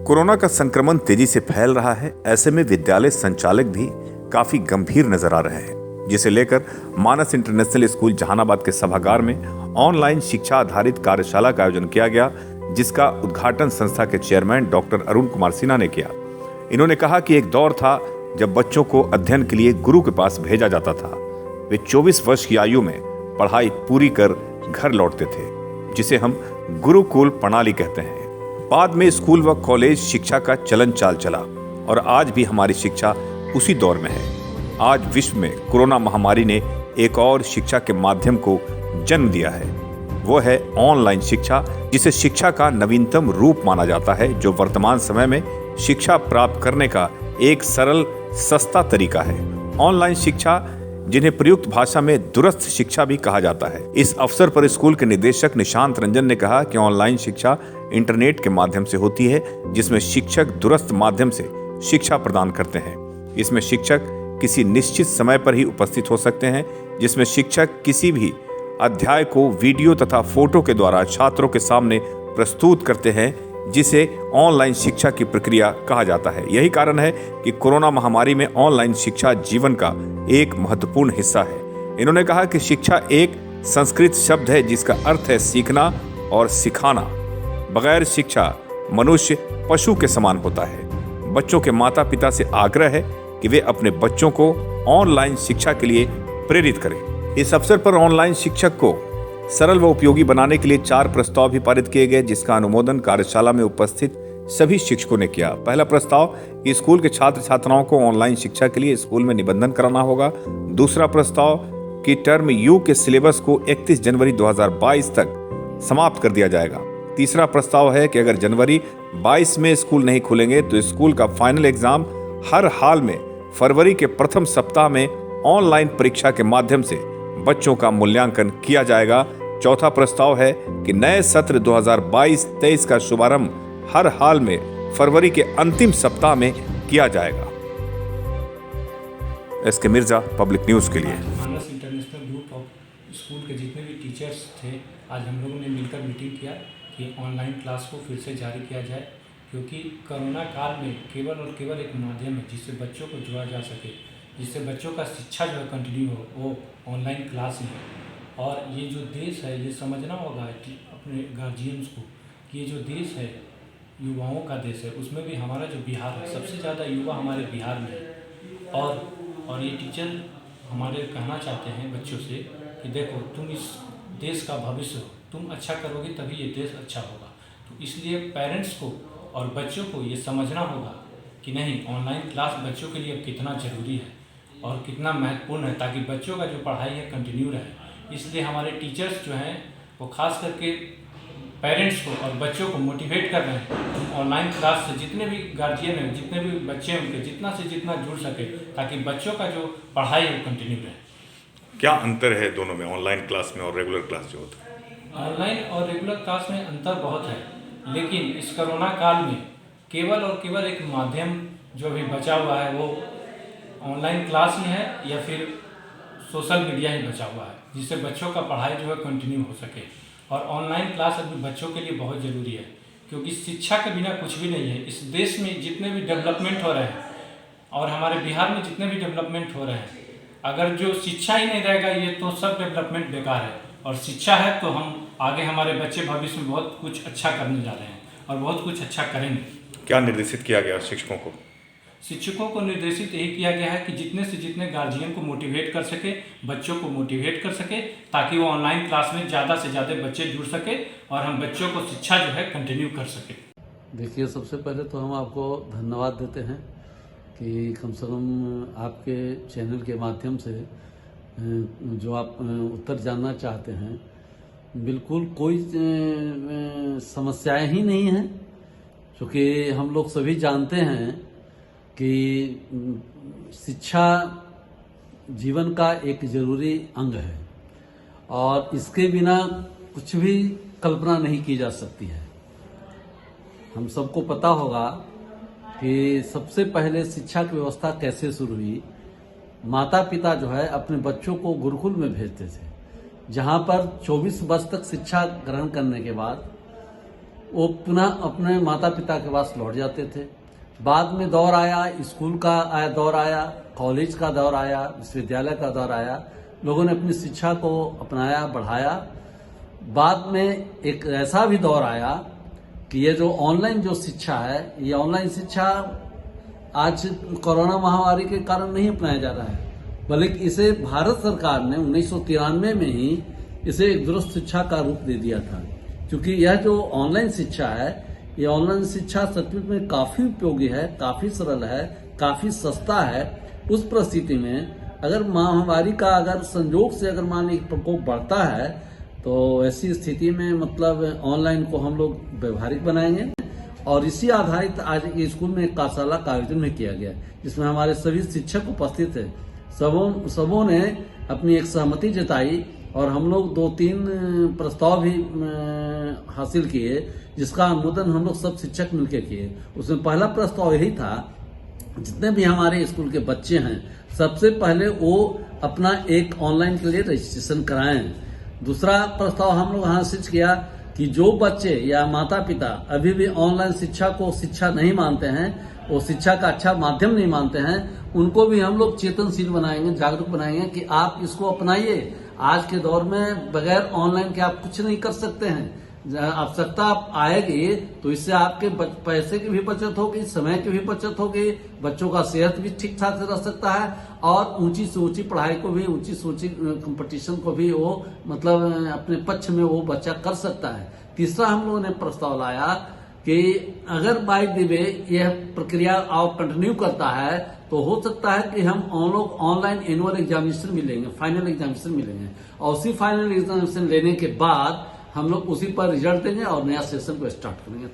Corona का संक्रमण तेजी से फैल रहा है। ऐसे में विद्यालय संचालक भी काफी गंभीर नजर आ रहे हैं, जिसे लेकर मानस इंटरनेशनल स्कूल जहानाबाद के सभागार में ऑनलाइन शिक्षा आधारित कार्यशाला का आयोजन किया गया, जिसका उद्घाटन संस्था के चेयरमैन डॉक्टर अरुण कुमार सिन्हा ने किया। इन्होंने कहा कि एक दौर था जब बच्चों को अध्ययन के लिए गुरु के पास भेजा जाता था। वे 24 वर्ष की आयु में पढ़ाई पूरी कर घर लौटते थे, जिसे हम गुरुकुल प्रणाली कहते हैं। बाद में स्कूल व कॉलेज शिक्षा का चलन चाल चला और आज भी हमारी शिक्षा उसी दौर में है। आज विश्व में कोरोना महामारी ने एक और शिक्षा के माध्यम को जन्म दिया है। वो है ऑनलाइन शिक्षा, जिसे शिक्षा का नवीनतम रूप माना जाता है, जो वर्तमान समय में शिक्षा प्राप्त करने का एक सरल सस्ता तरीका है। ऑनलाइन शिक्षा, जिन्हें प्रयुक्त भाषा में दूरस्थ शिक्षा भी कहा जाता है। इस अवसर पर स्कूल के निदेशक निशांत रंजन ने कहा कि ऑनलाइन शिक्षा इंटरनेट के माध्यम से होती है, जिसमें शिक्षक दूरस्थ माध्यम से शिक्षा प्रदान करते हैं। इसमें शिक्षक किसी निश्चित समय पर ही उपस्थित हो सकते हैं, जिसमें शिक्षक किसी भी अध्याय को वीडियो तथा फोटो के द्वारा छात्रों के सामने प्रस्तुत करते हैं, जिसे ऑनलाइन शिक्षा की प्रक्रिया कहा जाता है। यही कारण है कि कोरोना महामारी में ऑनलाइन शिक्षा जीवन का एक महत्वपूर्ण हिस्सा है। इन्होंने कहा कि शिक्षा एक संस्कृत शब्द है, जिसका अर्थ है सीखना और सिखाना। बगैर शिक्षा मनुष्य पशु के समान होता है। बच्चों के माता पिता से आग्रह है कि वे अपने बच्चों को ऑनलाइन शिक्षा के लिए प्रेरित करें। इस अवसर पर ऑनलाइन शिक्षक को सरल व उपयोगी बनाने के लिए 4 प्रस्ताव भी पारित किए गए, जिसका अनुमोदन कार्यशाला में उपस्थित सभी शिक्षकों ने किया। पहला प्रस्ताव कि स्कूल के छात्र छात्राओं को ऑनलाइन शिक्षा के लिए स्कूल में निबंधन कराना होगा। दूसरा प्रस्ताव कि टर्म यू के सिलेबस को 31 जनवरी 2022 तक समाप्त कर दिया जाएगा। तीसरा प्रस्ताव है कि अगर जनवरी 22 में स्कूल नहीं खुलेंगे तो स्कूल का फाइनल एग्जाम हर हाल में फरवरी के प्रथम सप्ताह में ऑनलाइन परीक्षा के माध्यम से बच्चों का मूल्यांकन किया जाएगा। चौथा प्रस्ताव है कि नए सत्र 2022-23 का शुभारंभ हर हाल में फरवरी के अंतिम सप्ताह में किया जाएगा। एसके मिर्जा, पब्लिक न्यूज के लिए। मानस इंटरनेशनल ग्रुप ऑफ स्कूल के जितने भी टीचर्स थे, आज हम लोगों ने मिलकर मीटिंग किया कि ऑनलाइन क्लास को फिर से जारी किया जाए, क्योंकि कोरोना काल में केवल और केवल एक माध्यम है जिससे बच्चों को जोड़ा जा सके, जिससे बच्चों का शिक्षा जो है कंटिन्यू हो, वो ऑनलाइन क्लास ही है। और ये जो देश है, ये समझना होगा कि अपने गार्जियंस को कि ये जो देश है युवाओं का देश है, उसमें भी हमारा जो बिहार है, सबसे ज़्यादा युवा हमारे बिहार में है। और ये टीचर हमारे कहना चाहते हैं बच्चों से कि देखो, तुम इस देश का भविष्य हो, तुम अच्छा करोगे तभी ये देश अच्छा होगा। तो इसलिए पेरेंट्स को और बच्चों को ये समझना होगा कि नहीं, ऑनलाइन क्लास बच्चों के लिए अब कितना ज़रूरी है और कितना महत्वपूर्ण है, ताकि बच्चों का जो पढ़ाई है कंटिन्यू रहे। इसलिए हमारे टीचर्स जो हैं वो खास करके पेरेंट्स को और बच्चों को मोटिवेट कर रहे हैं ऑनलाइन क्लास से। जितने भी गार्जियन हैं, जितने भी बच्चे हैं, उनके जितना से जितना जुड़ सके, ताकि बच्चों का जो पढ़ाई है वो कंटिन्यू रहे। क्या अंतर है दोनों में, ऑनलाइन क्लास में और रेगुलर क्लास जो होता है? ऑनलाइन और रेगुलर क्लास में अंतर बहुत है, लेकिन इस कोरोना काल में केवल और केवल एक माध्यम जो अभी बचा हुआ है वो ऑनलाइन क्लास ही है या फिर सोशल मीडिया ही बचा हुआ है, जिससे बच्चों का पढ़ाई जो है कंटिन्यू हो सके। और ऑनलाइन क्लास अभी बच्चों के लिए बहुत ज़रूरी है, क्योंकि शिक्षा के बिना कुछ भी नहीं है। इस देश में जितने भी डेवलपमेंट हो रहे हैं और हमारे बिहार में जितने भी डेवलपमेंट हो रहे हैं, अगर जो शिक्षा ही नहीं रहेगा, ये तो सब डेवलपमेंट बेकार है। और शिक्षा है तो हम आगे, हमारे बच्चे भविष्य में बहुत कुछ अच्छा करने जा रहे हैं और बहुत कुछ अच्छा करेंगे। क्या निर्देशित किया गया शिक्षकों को? शिक्षकों को निर्देशित यही किया गया है कि जितने से जितने गार्जियन को मोटिवेट कर सके, बच्चों को मोटिवेट कर सके, ताकि वो ऑनलाइन क्लास में ज़्यादा से ज़्यादा बच्चे जुड़ सके और हम बच्चों को शिक्षा जो है कंटिन्यू कर सके। देखिए, सबसे पहले तो हम आपको धन्यवाद देते हैं कि कम से कम आपके चैनल के माध्यम से जो आप उत्तर जानना चाहते हैं, बिल्कुल कोई समस्याएं ही नहीं हैं, क्योंकि हम लोग सभी जानते हैं कि शिक्षा जीवन का एक जरूरी अंग है और इसके बिना कुछ भी कल्पना नहीं की जा सकती है। हम सबको पता होगा कि सबसे पहले शिक्षा की व्यवस्था कैसे शुरू हुई। माता पिता जो है अपने बच्चों को गुरुकुल में भेजते थे, जहां पर 24 वर्ष तक शिक्षा ग्रहण करने के बाद वो पुनः अपने माता पिता के पास लौट जाते थे। बाद में दौर आया, स्कूल का दौर आया, कॉलेज का दौर आया, विश्वविद्यालय का दौर आया, लोगों ने अपनी शिक्षा को अपनाया, बढ़ाया। बाद में एक ऐसा भी दौर आया कि ये जो ऑनलाइन जो शिक्षा है, ये ऑनलाइन शिक्षा आज कोरोना महामारी के कारण नहीं अपनाया जा रहा है, बल्कि इसे भारत सरकार ने 1993 में ही इसे एक दुरुस्त शिक्षा का रूप दे दिया था। क्योंकि यह जो ऑनलाइन शिक्षा है, ये ऑनलाइन शिक्षा सचमुच में काफी उपयोगी है, काफी सरल है, काफी सस्ता है। उस परिस्थिति में अगर महामारी का अगर संजोग से अगर मान लीजिए प्रकोप बढ़ता है, तो ऐसी स्थिति में मतलब ऑनलाइन को हम लोग व्यवहारिक बनाएंगे। और इसी आधारित आज ये स्कूल में एक कार्यशाला का आयोजन भी किया गया, जिसमें हमारे सभी शिक्षक उपस्थित थे। सबों ने अपनी एक सहमति जताई और हम लोग 2-3 प्रस्ताव भी हासिल किए, जिसका अनुमोदन हम लोग सब शिक्षक मिलकर किए। उसमें पहला प्रस्ताव यही था, जितने भी हमारे स्कूल के बच्चे हैं, सबसे पहले वो अपना एक ऑनलाइन के लिए रजिस्ट्रेशन कराएं। दूसरा प्रस्ताव हम लोग हासिल किया कि जो बच्चे या माता पिता अभी भी ऑनलाइन शिक्षा को शिक्षा नहीं मानते हैं, वो शिक्षा का अच्छा माध्यम नहीं मानते हैं, उनको भी हम लोग चेतनशील बनाएंगे, जागरूक बनाएंगे कि आप इसको अपनाइए। आज के दौर में बगैर ऑनलाइन के आप कुछ नहीं कर सकते हैं। आवश्यकता आप आएगी तो इससे आपके पैसे की भी बचत होगी, समय की भी बचत होगी, बच्चों का सेहत भी ठीक ठाक से रह सकता है और ऊंची से ऊंची पढ़ाई को भी, ऊंची से ऊंची कंपटीशन को भी वो मतलब अपने पक्ष में वो बच्चा कर सकता है। तीसरा हम लोगों ने प्रस्ताव लाया कि अगर बाय द वे यह प्रक्रिया और कंटिन्यू करता है तो हो सकता है कि हम लोग ऑनलाइन एनुअल एग्जामिनेशन भी लेंगे, फाइनल एग्जामिनेशन भी लेंगे, और उसी फाइनल एग्जामिनेशन लेने के बाद हम लोग उसी पर रिजल्ट देंगे और नया सेशन को स्टार्ट करेंगे।